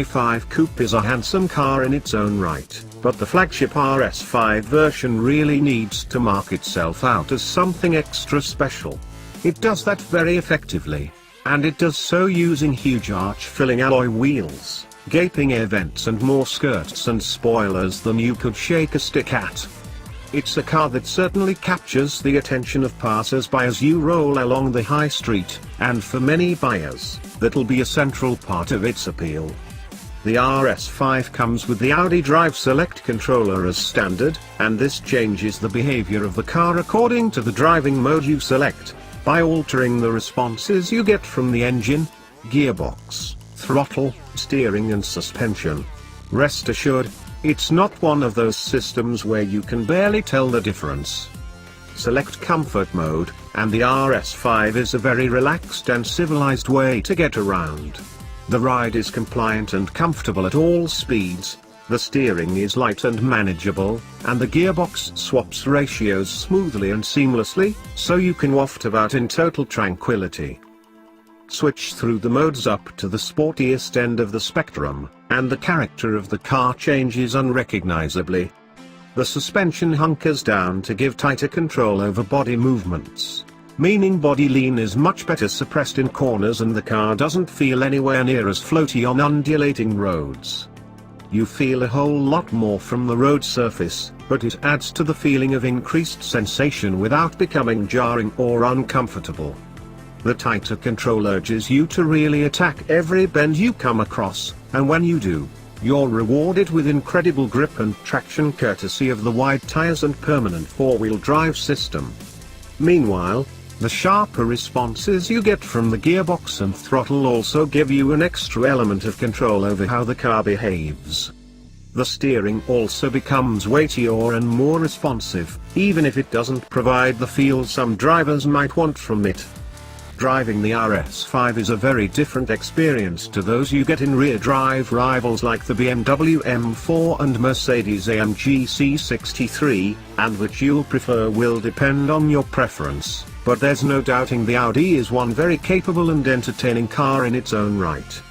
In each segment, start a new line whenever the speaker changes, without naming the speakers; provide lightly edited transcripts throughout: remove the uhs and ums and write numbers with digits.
A5 Coupe is a handsome car in its own right, but the flagship RS5 version really needs to mark itself out as something extra special. It does that very effectively, and it does so using huge arch-filling alloy wheels, gaping air vents and more skirts and spoilers than you could shake a stick at. It's a car that certainly captures the attention of passers-by as you roll along the high street, and for many buyers, that'll be a central part of its appeal. The RS5 comes with the Audi Drive Select controller as standard, and this changes the behavior of the car according to the driving mode you select, by altering the responses you get from the engine, gearbox, throttle, steering and suspension. Rest assured, it's not one of those systems where you can barely tell the difference. Select comfort mode, and the RS5 is a very relaxed and civilized way to get around. The ride is compliant and comfortable at all speeds, the steering is light and manageable, and the gearbox swaps ratios smoothly and seamlessly, so you can waft about in total tranquility. Switch through the modes up to the sportiest end of the spectrum, and the character of the car changes unrecognizably. The suspension hunkers down to give tighter control over body movements, meaning body lean is much better suppressed in corners and the car doesn't feel anywhere near as floaty on undulating roads. You feel a whole lot more from the road surface, but it adds to the feeling of increased sensation without becoming jarring or uncomfortable. The tighter control urges you to really attack every bend you come across, and when you do, you're rewarded with incredible grip and traction courtesy of the wide tires and permanent four-wheel drive system. Meanwhile, the sharper responses you get from the gearbox and throttle also give you an extra element of control over how the car behaves. The steering also becomes weightier and more responsive, even if it doesn't provide the feel some drivers might want from it. Driving the RS5 is a very different experience to those you get in rear-drive rivals like the BMW M4 and Mercedes-AMG C63, and which you'll prefer will depend on your preference, but there's no doubting the Audi is one very capable and entertaining car in its own right.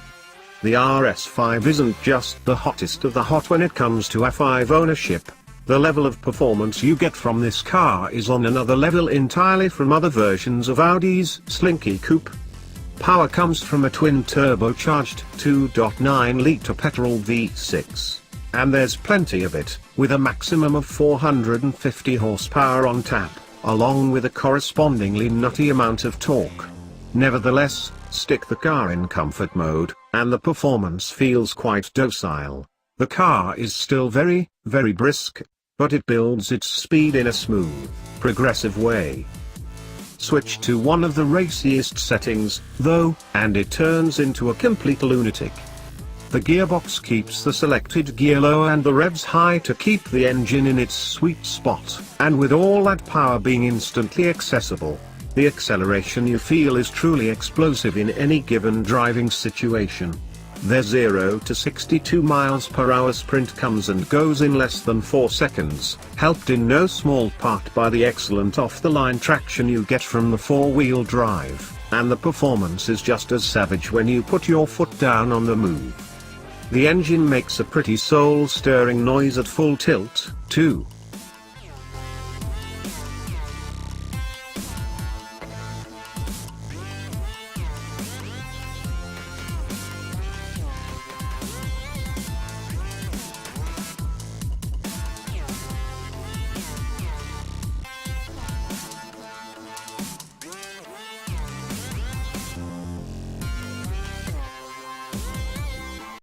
The RS5 isn't just the hottest of the hot when it comes to A5 ownership. The level of performance you get from this car is on another level entirely from other versions of Audi's slinky coupe. Power comes from a twin-turbocharged 2.9-litre petrol V6, and there's plenty of it, with a maximum of 450 horsepower on tap, along with a correspondingly nutty amount of torque. Nevertheless, stick the car in comfort mode, and the performance feels quite docile. The car is still very, very brisk, but it builds its speed in a smooth, progressive way. Switch to one of the raciest settings, though, and it turns into a complete lunatic. The gearbox keeps the selected gear low and the revs high to keep the engine in its sweet spot, and with all that power being instantly accessible, the acceleration you feel is truly explosive in any given driving situation. Their 0 to 62 miles per hour sprint comes and goes in less than 4 seconds, helped in no small part by the excellent off-the-line traction you get from the four-wheel drive, and the performance is just as savage when you put your foot down on the move. The engine makes a pretty soul-stirring noise at full tilt, too,